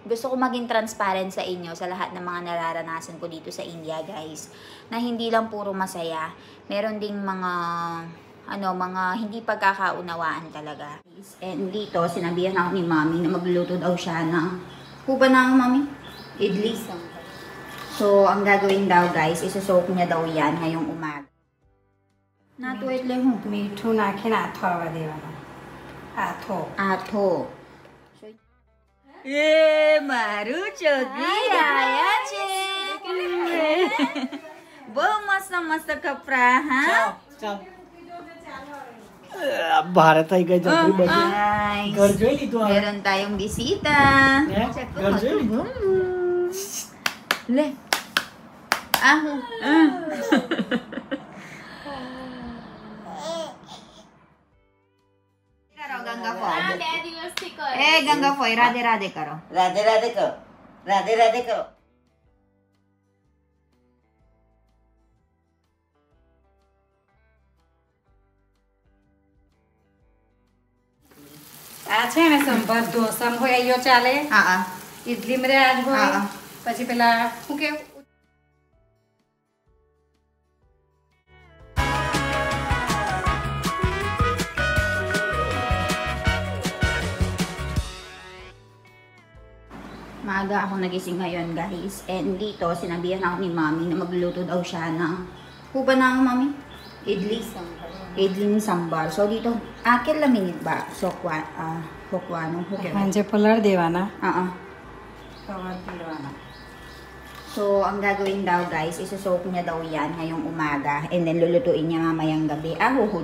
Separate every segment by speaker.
Speaker 1: gusto ko maging transparent sa inyo sa lahat ng mga nararanasan ko dito sa India, guys. Na hindi lang puro masaya. Meron ding mga mga hindi pagkakaunawaan talaga. And dito, sinabihan ako ni Mami na magluluto daw siya ng huba ng Mami? Idli. So, ang gagawin daw, guys, isa-soak niya daw yan ngayong umaga. Nato itle ho.
Speaker 2: Mito na kinatawa di ba?
Speaker 1: Ato. Maruchogli aaya che. Bahut masta kapra, ha?
Speaker 3: Bharat आई गए जल्दी बजे
Speaker 1: Guys,
Speaker 3: घर जो ली तो
Speaker 1: meron tayong bisita. Check ko
Speaker 3: घर जो ली
Speaker 1: Le. Aho. Ganga Foy. Ganga Foy, Radhe Radhe karo.
Speaker 4: Radhe राधे करो राधे राधे करो
Speaker 2: आज है ना संबर डोसा हो आयो चाले इडली मेरे आज हो પછી પેલા હું કે
Speaker 1: Maaga ako nagising ngayon, guys. And dito, sinabihan ako ni Mami na magluluto daw siya ng huba ng Mami? Idli. Idli ni sambar. So dito, કેટલા મિનિટ બા હોકવાનું
Speaker 2: હાંજે પલાળ દેવાના
Speaker 1: સવાર પીડવાના. So, ang gagawin daw, guys, isa-soak niya daw yan ngayong umaga. And then, lulutuin niya mamayang gabi.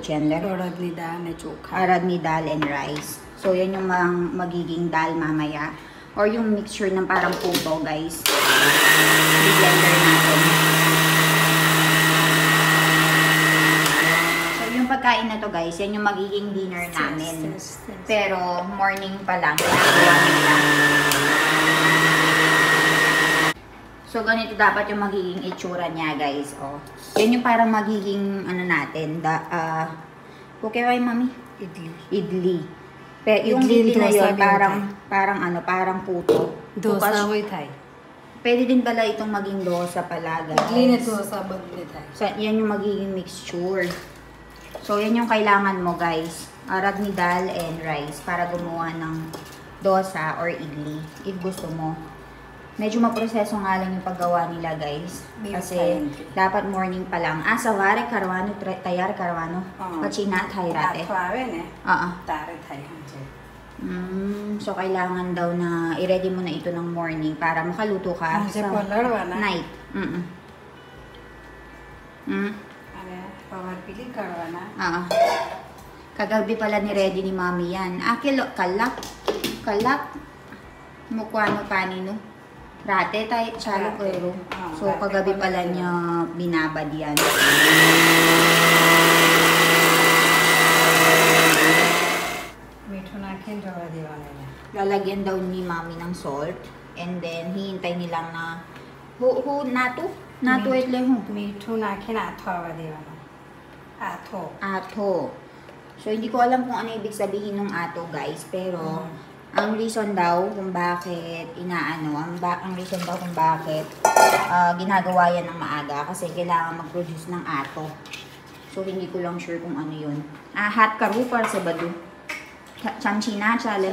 Speaker 1: Chandler.
Speaker 2: અડદની દાળ ને ચોખા
Speaker 1: Arad ni dal and rice. So, yan yung magiging dal mamaya. Or yung mixture ng parang puto, guys. I-blender natin. So, yung pagkain na to, guys, yan yung magiging dinner namin. Pero, morning pa lang. Ginagawa nila. So, ganito dapat yung magiging itsura niya, guys. Oh. Yan yung parang magiging, natin. Okay, Mami? Idli. Pero yung idli na yun, parang puto.
Speaker 2: ડોસા હોય થાય
Speaker 1: Pwede din pala itong maging dosa pala, guys.
Speaker 2: Idli ને ડોસા બદલે થાય
Speaker 1: So, yan yung magiging mixture. So, yan yung kailangan mo, guys. Arag ni dal and rice para gumawa ng dosa or idli. If gusto mo. Medyo maproseso nga lang yung paggawa nila, guys. Kasi, dapat morning pa lang. Sawari karwano, tayar karwano. Pachina, tayrate.
Speaker 2: આથો આવે ને તારે થાય હાંજે
Speaker 1: So, kailangan daw na i-ready mo na ito ng morning para makaluto ka
Speaker 2: હાંજે
Speaker 1: sa
Speaker 2: પલાળવાના
Speaker 1: night.
Speaker 2: અને પવાર પીલી કાઢવાના
Speaker 1: Kagabi pala ni-ready ni Mami yan. Kalak. Mukwano panino. Rate tayo, chalo pero. So, kagabi pala niya binabad yan.
Speaker 2: મીઠું નાખીને રવા દેવાના
Speaker 1: Lalagyan daw ni Mami ng salt. And then, hihintay nilang na nato itle ho.
Speaker 2: મીઠું નાખીને આથો આવવા દેવાનો
Speaker 1: Ato. So, hindi ko alam kung ano ibig sabihin ng ato, guys. Pero, ang reason daw kung bakit ang reason daw kung bakit ginagawa yan ng maaga kasi kailangan mag-produce ng ato. So, hindi ko lang sure kung ano yun. Hot karu para sa badu. Chamchina, chale.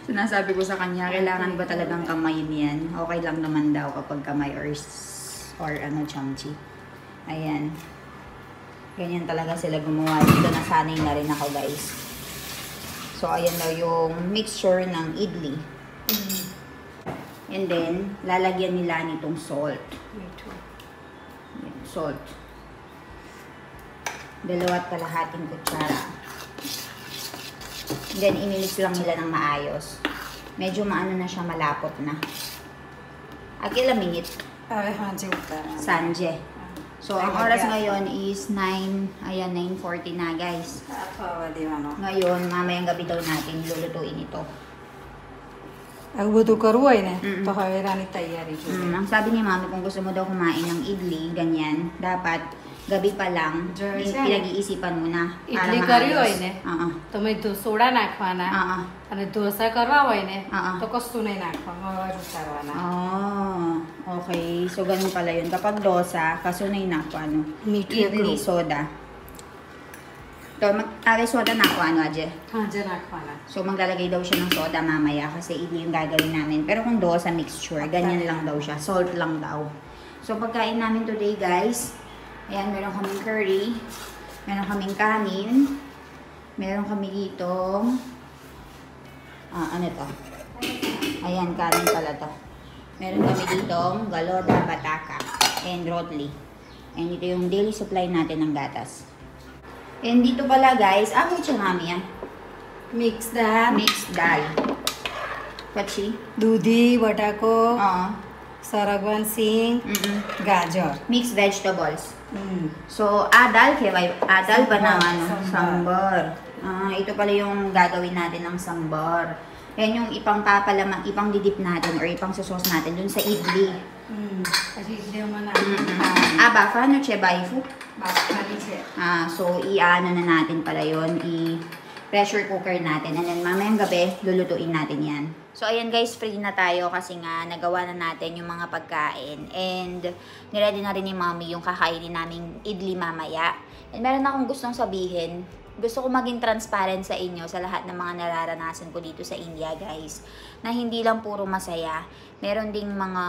Speaker 1: Sinasabi ko sa kanya, kailangan ba talagang kamay niyan? Okay lang naman daw kapag kamay or chamchi. Ayan. Ganyan talaga sila gumawa. Dito nasanay na rin ako, guys. So, ayan daw yung mixture ng idli. And then, lalagyan nila nitong salt. Salt. 2 kalahating kutsara. And then, imimix lang nila ng maayos. Medyo maano na siya, malapot na. Akila minute.
Speaker 2: હાંજે ઉતારવાના
Speaker 1: Sanje. So, ang oras ngayon is 9:40 na, guys.
Speaker 2: આથો આવવા દેવાનો
Speaker 1: Ngayon, mamayang gabi daw natin lulutuin ito.
Speaker 2: આવું બધું કરવું હોય ને તો હવે રાની તૈયારી જોઈએ
Speaker 1: Ang sabi ni Mami, kung gusto mo daw kumain ng idli, ganyan, dapat gabi pa lang, pinag-iisipan mo na.
Speaker 2: Idli કરી હોય ને
Speaker 1: Oo.
Speaker 2: તો મેં સોડા નાખવાના
Speaker 1: Oo.
Speaker 2: અને ઢોસા કરવા હોય ને
Speaker 1: Oo.
Speaker 2: તો કશું નહીં નાખવાનું હવા ઉતારવાના.
Speaker 1: Okay. So, ganun pala yun. Kapag dosa, kasunay na ako, ano?
Speaker 2: મીઠું
Speaker 1: Idli,
Speaker 2: એકલું.
Speaker 1: soda. To, soda na ako, ano, Aje?
Speaker 2: હાજર નાખવાના.
Speaker 1: So, maglalagay daw siya ng soda mamaya kasi idli yung gagawin namin. Pero kung dosa mixture, ganyan lang daw siya. Salt lang daw. So, pagkain namin today, guys, ayan, meron kaming curry, meron kaming kanin, meron kami dito, ano to? Ayan, kanin pala to. Meron kami dito, galoda, bataka, and rotli. And ito yung daily supply natin ng gatas. And dito pala, guys, mo siya mami,
Speaker 2: mix dal,
Speaker 1: mixed dal. Pachi?
Speaker 2: દૂધી, બટાકો,
Speaker 1: Oo.
Speaker 2: સરગવાનું સિંગ, ગાજર.
Speaker 1: Mixed vegetables. So, adal ba na ano? Sambar. Ito pala yung gagawin natin ng sambar. Yan yung ipang didip natin or ipang sauce natin dun sa idli.
Speaker 2: પછી ઇડલીમાં
Speaker 1: Bafa, ano che baifu?
Speaker 2: નાખવાની છે.
Speaker 1: So, i-ano na natin pala yun. I-pressure cooker natin. And then, mamayang gabi, lulutuin natin yan. So, ayan guys, free na tayo kasi nga nagawa na natin yung mga pagkain. And, niready na rin ni Mommy yung kakainin naming idli mamaya. And meron akong gustong sabihin. Gusto ko maging transparent sa inyo sa lahat ng mga nararanasan ko dito sa India, guys. Na hindi lang puro masaya. Meron ding mga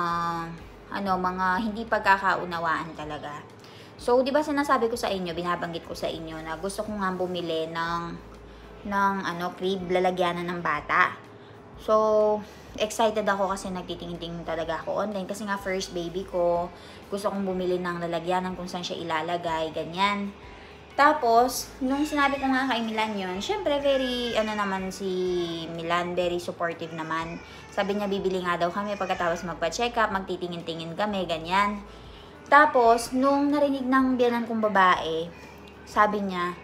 Speaker 1: hindi pagkakaunawaan talaga. So, di ba sinasabi ko sa inyo, binabanggit ko sa inyo na gusto ko nga bumili ng crib, lalagyanan ng bata. So, excited ako kasi nagtitingin-tingin talaga ako online kasi nga first baby ko, gusto kong bumili ng lalagyanan kung saan siya ilalagay, ganyan. Tapos, nung sinabi ko nga kay Milan yun, syempre very, si Milan, very supportive naman. Sabi niya, bibili nga daw kami pagkatapos magpa-check up, magtitingin-tingin kami, ganyan. Tapos, nung narinig ng biyanan kong babae, sabi niya,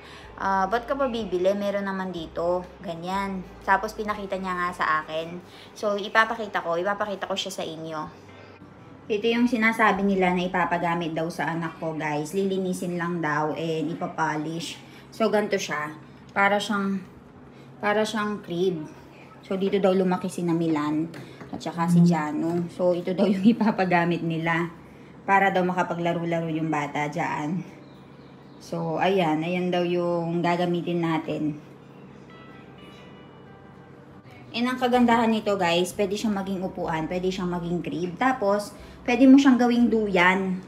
Speaker 1: ba't ka pa bibili? Meron naman dito, ganyan. Tapos, pinakita niya nga sa akin. So, ipapakita ko siya sa inyo. Ito yung sinasabi nila na ipapagamit daw sa anak ko, guys. Lilinisin lang daw and ipapolish. So, ganito siya. Para siyang crib. So, dito daw lumaki si na Milan at saka si Jano. So, ito daw yung ipapagamit nila. Para daw makapaglaro-laro yung bata dyan. So, ayan daw yung gagamitin natin. And ang kagandahan nito, guys, pwede siyang maging upuan, pwede siyang maging crib. Tapos, pwede mo siyang gawing duyan.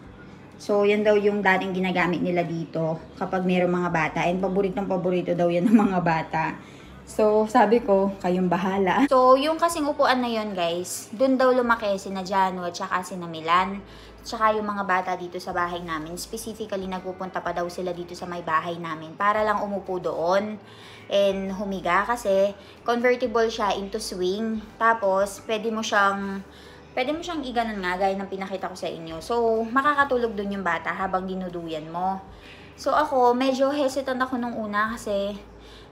Speaker 1: So, yan daw yung dating ginagamit nila dito kapag mayroong mga bata. And paborito daw yan ng mga bata. So, sabi ko, kayong bahala. So, yung kasing upuan na yun, guys, dun daw lumaki si na Jano at saka si na Milan. Tsaka yung mga bata dito sa bahay namin. Specifically, nagpupunta pa daw sila dito sa may bahay namin para lang umupo doon and humiga kasi convertible siya into swing. Tapos, pwede mo siyang iganon nga gaya ng pinakita ko sa inyo. So, makakatulog doon yung bata habang dinuduyan mo. So, ako, medyo hesitant ako nung una kasi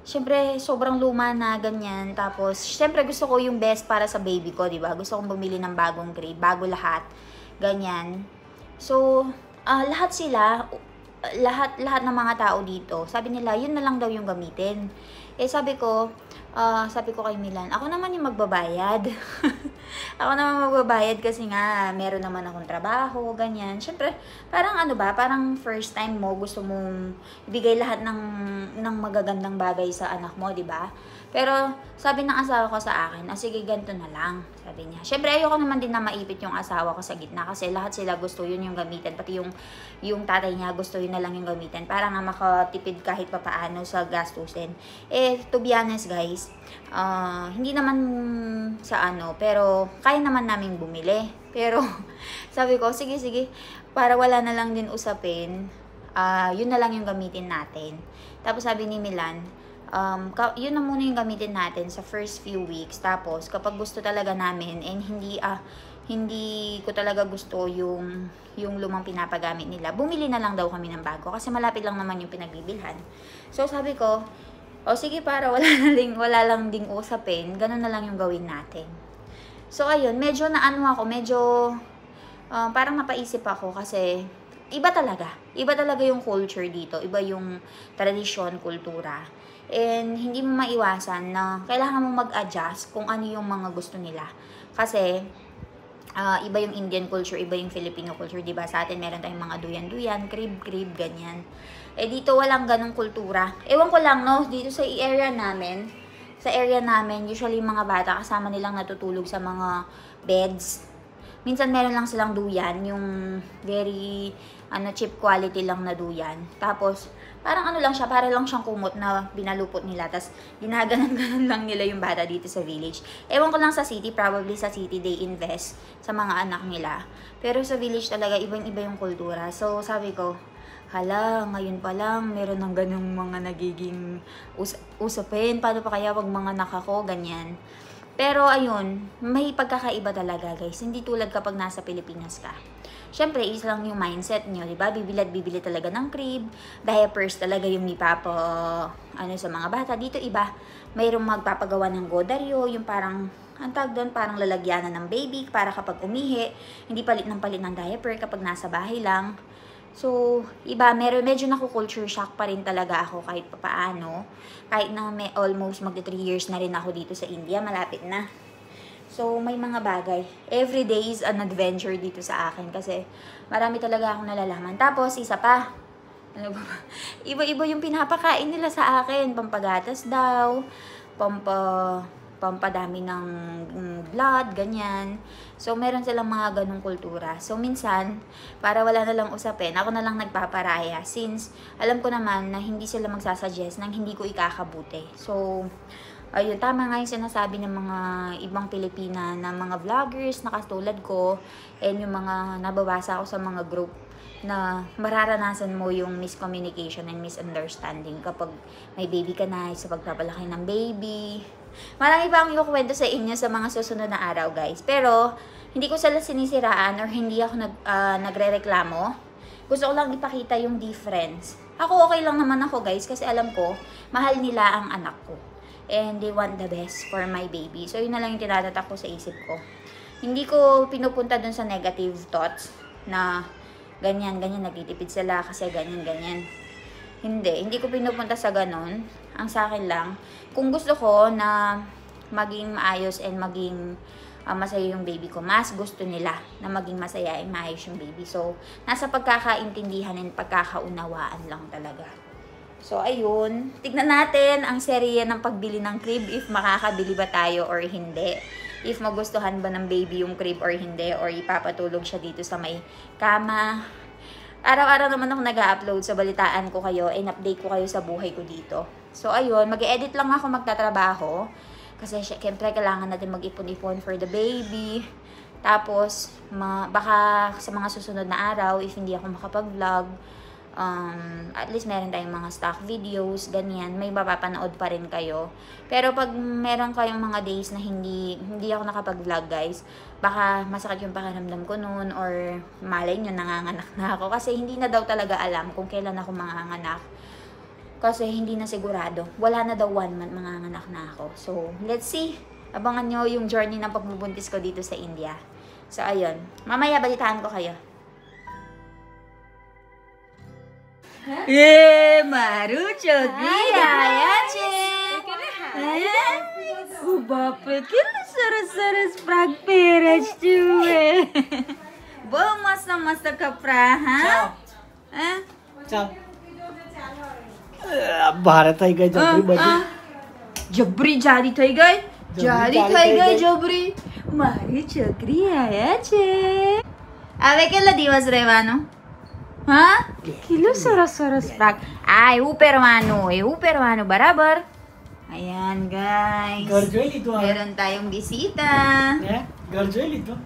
Speaker 1: syempre, sobrang luma na ganyan. Tapos, syempre gusto ko yung best para sa baby ko, di ba? Gusto kong bumili ng bagong crib, bago lahat. Ganyan. So, lahat ng mga tao dito, sabi nila, yun na lang daw yung gamitin. Sabi ko kay Milan, ako naman yung magbabayad. Ako naman magbabayad kasi nga, meron naman akong trabaho, ganyan. Siyempre, parang first time mo, gusto mong ibigay lahat ng magagandang bagay sa anak mo, di ba? Pero, sabi ng asawa ko sa akin, sige, ganito na lang, sabi niya. Siyempre, ayoko naman din na maipit yung asawa ko sa gitna kasi lahat sila gusto yun yung gamitin. Pati yung tatay niya gusto yun na lang yung gamitin para nga makatipid kahit papaano sa gastusin. To be honest, guys, hindi naman pero kaya naman naming bumili. Pero, sabi ko, sige, para wala na lang din usapin, yun na lang yung gamitin natin. Tapos sabi ni Milan, yun na muna yung gamitin natin sa first few weeks. Tapos, kapag gusto talaga namin and hindi ko talaga gusto yung lumang pinapagamit nila, bumili na lang daw kami ng bago kasi malapit lang naman yung pinagbibilhan. So, sabi ko, sige, para wala lang ding usapin, ganun na lang yung gawin natin. So, ayun, medyo parang napaisip ako kasi iba talaga. Iba talaga yung culture dito. Iba yung tradisyon, kultura. And hindi mo maiwasan na kailangan mo mag-adjust kung ano yung mga gusto nila. Kasi, iba yung Indian culture, iba yung Filipino culture, diba? Sa atin, meron tayong mga duyan-duyan, crib-crib, ganyan. Eh, dito walang ganong kultura. Ewan ko lang, no? Dito sa area namin, usually yung mga bata, kasama nilang natutulog sa mga beds. Minsan meron lang silang duyan, yung very, cheap quality lang na duyan. Tapos, parang lang siya, para lang siyang kumot na binalupot nila. Tapos, ginaganan-ganan lang nila yung bata dito sa village. Ewan ko lang sa city, probably sa city they invest sa mga anak nila. Pero sa village talaga, ibang-iba yung kultura. So, sabi ko, hala, ngayon pa lang, meron ng ganung mga nagiging usapin. Paano pa kaya wag mga nakako, ganyan. Pero ayun, may pagkakaiba talaga guys. Hindi tulad kapag nasa Pilipinas ka. Siyempre, isa lang yung mindset nyo, diba? Bibili talaga ng crib. Diapers talaga yung sa mga bata. Dito iba, mayroong magpapagawa ng godaryo, yung parang, ang tawag doon, parang lalagyanan ng baby para kapag umihi, hindi palit ng diaper kapag nasa bahay lang. So, iba, medyo naku-culture shock pa rin talaga ako kahit papaano. Kahit na may almost magti 3 years na rin ako dito sa India, malapit na. So, may mga bagay. Every day is an adventure dito sa akin kasi marami talaga akong nalalaman. Tapos, isa pa, iba-iba yung pinapakain nila sa akin. Pampagatas daw, pampadami ng blood, ganyan. So, meron silang mga ganong kultura. So, minsan, para wala na lang usapin, ako na lang nagpaparaya since alam ko naman na hindi sila magsasuggest nang hindi ko ikakabuti. So, ayun, tama nga yung sinasabi ng mga ibang Pilipina na mga vloggers na katulad ko and yung mga nababasa ko sa mga group na mararanasan mo yung miscommunication and misunderstanding kapag may baby ka na, sa pagpapalaki ng baby. Marami pa akong ikukwento sa inyo sa mga susunod na araw, guys. Pero, hindi ko sila sinisiraan or hindi ako nagre-reklamo. Gusto ko lang ipakita yung difference. Ako, okay lang naman ako, guys, kasi alam ko, mahal nila ang anak ko. And they want the best for my baby. So, yun na lang yung tinatatak ko sa isip ko. Hindi ko pinupunta dun sa negative thoughts na ganyan, nagtitipid sila kasi ganyan. Hindi ko pinupunta sa ganon. Ang sa akin lang, kung gusto ko na maging maayos and maging masaya yung baby ko, mas gusto nila na maging masaya and maayos yung baby. So, nasa pagkakaintindihan and pagkakaunawaan lang talaga. So, ayun. Tignan natin ang serye ng pagbili ng crib, if makakabili ba tayo or hindi. If magustuhan ba ng baby yung crib or hindi, or ipapatulog siya dito sa may kama. Araw-araw naman ako nag-upload sa balitaan ko kayo and update ko kayo sa buhay ko dito. So, ayun, mag-edit lang ako magtatrabaho. Kasi, syempre, kailangan natin mag-ipon-ipon for the baby. Tapos, baka sa mga susunod na araw, if hindi ako makapag-vlog, at least meron tayong mga stock videos, ganyan, may mapapanood pa rin kayo. Pero pag meron kayong mga days na hindi ako nakapag-vlog, guys, baka masakit yung pakiramdam ko noon, or malay nyo, nanganganak na ako. Kasi hindi na daw talaga alam kung kailan ako manganganak. Kasi hindi na sigurado. Wala na daw 1 month manganganak na ako. So, let's see. Abangan nyo yung journey ng pagbubuntis ko dito sa India. So, ayun. Mamaya balitaan ko kayo. मारू चोकरी आया छे बापरे કેટલું સરસ સરસ ફ્રોક પહેરે છે બહુ મસ્ત મસ્ત કપડા હા
Speaker 3: ચાલ ભારત થઈ ગઈ જબરી બધી
Speaker 1: જબરી જારી થઈ ગઈ જબરી મારી છોકરી આયા છે હવે કેટલા દિવસ રહેવાનું હા કેટલું સરસ સરસ ફ્રોક એવું પહેરવાનું બરાબર. Ayan guys,
Speaker 3: ઘર જોઈ લીધું
Speaker 1: meron tayong bisita.
Speaker 3: ઘર જોઈ લીધું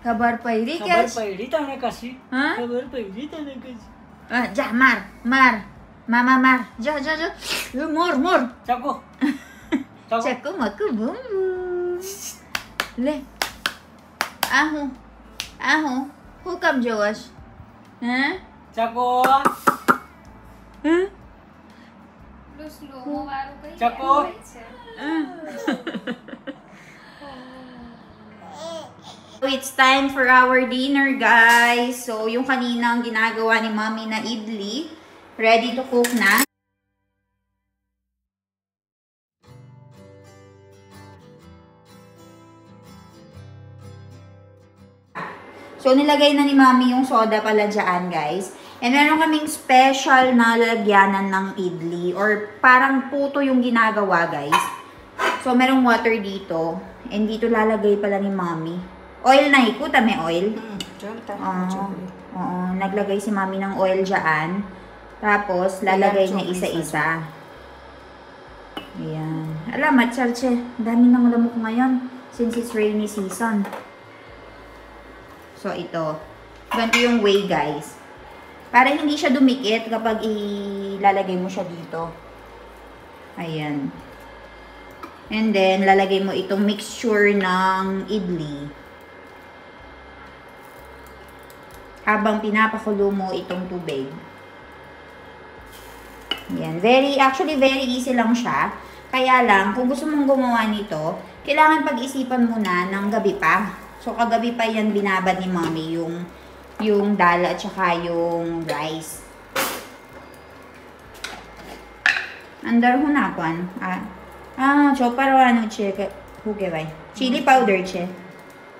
Speaker 1: ખબર પડી કે
Speaker 3: ખબર પડી તને કશી
Speaker 1: હા
Speaker 3: ખબર પડી તને કશી
Speaker 1: જા માર મામા માર જા મોર
Speaker 3: ચાકો
Speaker 1: ચક્કુ મક્કુ બૂમ લે આહું હું કામ જોવસ
Speaker 3: Chaco Chaco
Speaker 1: So, it's time for our dinner, guys. So, yung kaninang ginagawa ni Mommy na idli, ready to cook na. So, nilagay na ni Mommy yung soda pala dyan, guys. And meron kaming special na lalagyanan ng idli. Or parang puto yung ginagawa, guys. So, merong water dito. And dito lalagay pala ni Mommy. Oil na ikuta, may oil. Oo, naglagay si Mommy ng oil dyan. Tapos, lalagay niya isa-isa. Ayan. Alamat, Charche. Dami ng lamok ngayon. Since it's rainy season. So, ito. Ganito yung way, guys. Para hindi siya dumikit kapag ilalagay mo siya dito. Ayan. And then, lalagay mo itong mixture ng idli. Habang pinapakulo mo itong tubig. Ayan. Actually, very easy lang siya. Kaya lang, kung gusto mong gumawa nito, kailangan pag-isipan muna ng gabi pa. So, kagabi pa yan binabad ni Mommy yung dal at saka yung rice. Andar ho na kwan. So para ano che, hugeway. Chili powder che.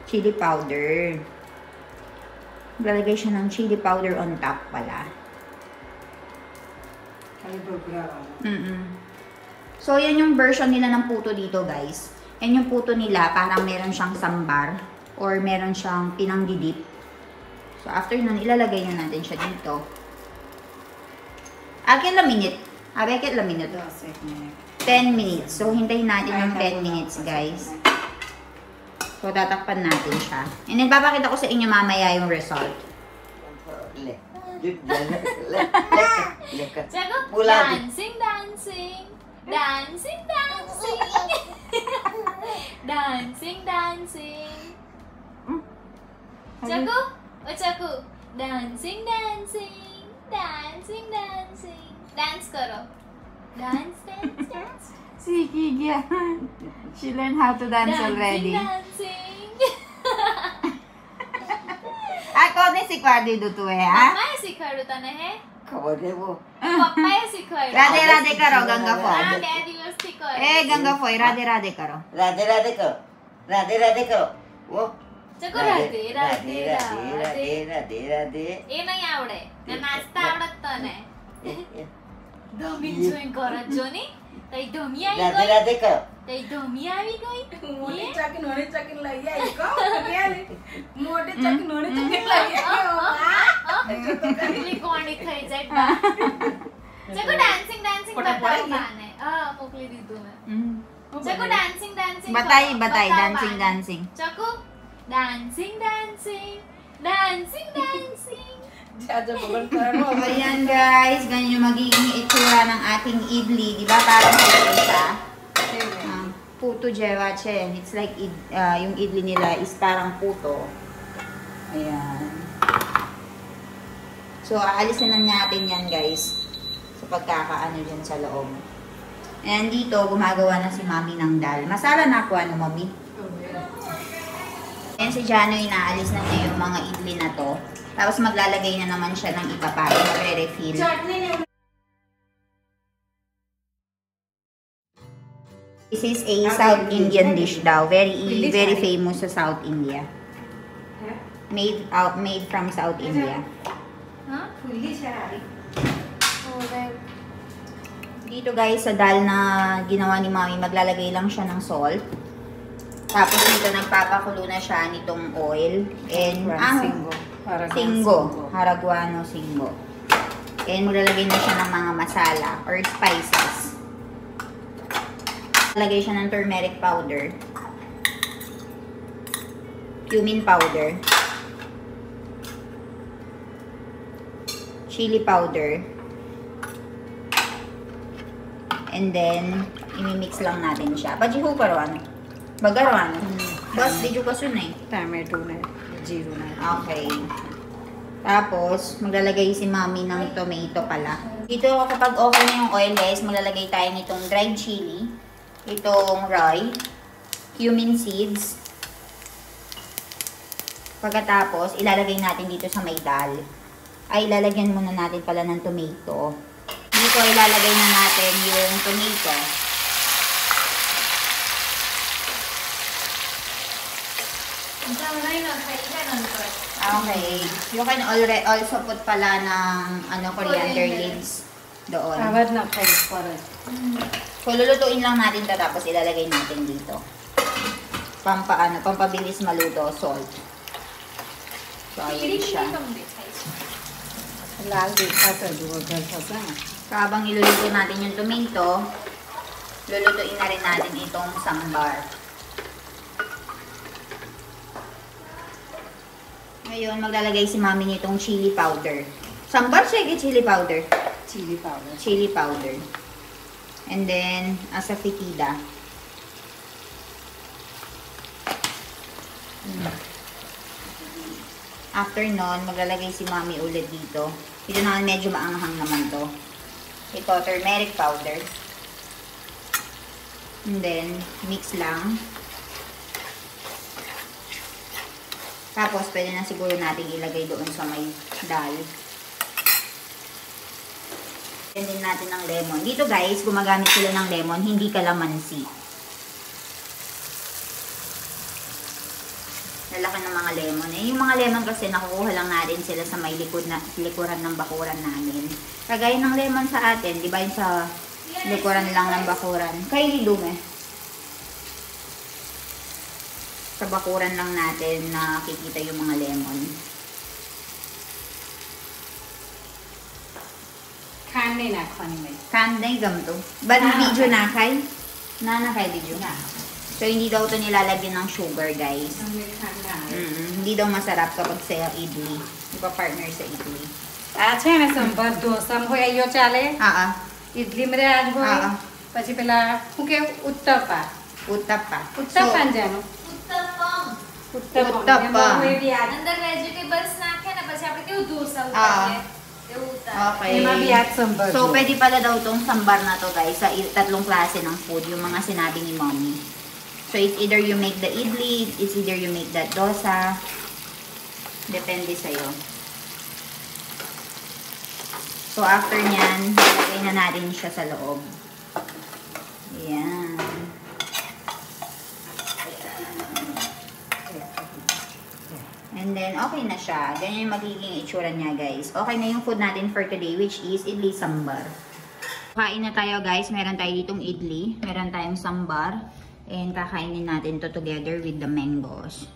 Speaker 1: Chili powder. Lalagay siya ng chili powder on top pala. So, yan yung version nila ng puto dito, guys. Yan yung puto nila, parang meron siyang sambar or meron siyang pinanggidip. So, after nun, ilalagay na natin siya dito. Akin la minute. Abeket la minute. 10 minutes. So, hintayin natin ng 10 minutes, guys. So, tatakpan natin siya. And then, papakita ko sa inyo mamaya yung result.
Speaker 5: Dancing, dancing. Dancing, dancing. Dancing, dancing. Chaku, chaku. Dancing, dancing. Dancing, dancing. Dance karo. Dance, dance, dance.
Speaker 1: Si Kigya. She learned how to dance already.
Speaker 5: Dancing, dancing.
Speaker 1: Ako ni si Kwadi duto ha?
Speaker 5: Mama सिखाडता ना है
Speaker 4: खबर दे वो
Speaker 5: पप्पा सिखाए
Speaker 1: राधे राधे करो गंगा फोय.
Speaker 5: हाँ daddy was सिखाए
Speaker 1: गंगा फोय राधे राधे करो.
Speaker 4: राधे राधे करो राधे राधे करो वो
Speaker 5: चको राधे राधे
Speaker 4: राधे राधे राधे राधे
Speaker 5: ये नहीं आवड़े ना नाचता आवड़ता ने धोमी जोइन करा जोनी तई धोमी आई
Speaker 4: राधे
Speaker 5: गई
Speaker 4: राधे करो
Speaker 5: तई धोमी आई गई
Speaker 2: मोटे चाकिन लाई आई को केले मोटे चाकिन लाई आई
Speaker 5: इतनी कौड़ी खाई जाए चको डांसिंग डांसिंग बताओ गाने मोकली दी तू मैं चको डांसिंग डांसिंग
Speaker 1: बताई dancing dancing.
Speaker 5: Chako dancing dancing dancing dancing.
Speaker 1: Ayan guys, ganyan yung magiging itsura ng ating idli, di ba? Parang puto siya. Puto jewache. It's like yung idli nila is parang puto. Ayan. So, aalisin na natin yan guys. Sa pagkakaano dyan sa loob. And dito, gumagawa na si Mami ng dal. Masala na ako, ano, Mami? And si Jano, inaalis na niya yung mga idli na to. Tapos maglalagay na naman siya ng iba pa. Magre-refill. This is a South Indian dish daw. Very famous sa South India. Made from South India. Dito guys, sa dal na ginawa ni Mami, maglalagay lang siya ng salt. Tapos dito nagpapakulo na siya nitong oil. And Singgo. Haraguano Singgo. And maglalagay na siya ng mga masala or spices. Lagay siya ng turmeric powder. Cumin powder. Chili powder. And then, imimix lang natin siya. Pajiho paruan. Bagaruan. Bas, di ko kasunay.
Speaker 2: Tomato ना जीरो ना
Speaker 1: Okay. Tapos, maglalagay si Mami ng tomato pala. Dito, kapag okay na yung oil, guys, maglalagay tayo nitong dried chili, itong roy, cumin seeds, Pagkatapos, ilalagay natin dito sa may dal. Ay, ilalagyan muna natin pala ng tomato. Dito, ilalagay na natin yung tomato. Okay. You can also put pala ng coriander leaves doon.
Speaker 2: Awad na kayo para.
Speaker 1: So, lulutuin lang natin ito tapos ilalagay natin dito. Pampabilis maluto, salt. So, ayan siya.
Speaker 2: Lagi kasi duwagal sa.
Speaker 1: Habang iluluto natin yung tomato, lulutuin na rin natin itong sambar. Ngayon, maglalagay si mami nitong chili powder. Sambar siya, chili powder.
Speaker 2: Chili powder.
Speaker 1: Chili powder. And then, asafetida. After nun, maglalagay si mami ulit dito. Ito naman medyo maanghang naman to. Ito, turmeric powder. And then, mix lang. Tapos, pwede na siguro natin ilagay doon sa may dal. And din natin ng lemon. Dito guys, gumagamit sila ng lemon, hindi kalamansi. Lalaki ng mga lemon. Yung mga lemon kasi nakukuha lang natin sila sa may likuran ng bakuran namin. Kagaya ng lemon sa atin, di ba yung sa likuran lang ng bakuran. Kay Lilume. Sa bakuran lang natin nakikita yung mga lemon.
Speaker 2: Kanay na kanay.
Speaker 1: Kanday gamto. Ba video na kay? Na kay video. So hindi daw to nilalagyan ng sugar, guys. Hindi daw masarap kapag sa idli. Ipa-partner sa idli.
Speaker 2: છે ને સંભાર ઢોસામાં હોય આયો ચાલે ઇડલી માં આજ હોય પછી પેલા હું કે ઉત્તપા
Speaker 1: Utapa.
Speaker 2: ઉત્તપા જાનો
Speaker 1: Uttappa.
Speaker 5: અંદર vegetables નાખે ને પછી આપણે કેવું ઢોસા ઉતારીએ એવું ઉતારે.
Speaker 1: Okay.
Speaker 2: એમાં બી આજ સંભાર
Speaker 1: So, pwede pala daw tong sambar na to, guys, sa tatlong klase ng food, yung mga sinabi ni mommy. So, it's either you make the idli, it's either you make that dosa. Depende sa'yo. So, after nyan, lagay na natin siya sa loob. Ayan. And then, okay na siya. Ganyan yung magiging itsura niya, guys. Okay na yung food natin for today, which is idli sambar. Kain na tayo, guys. Meron tayo ditong idli. Meron tayong sambar. And kakainin natin to together with the mangoes.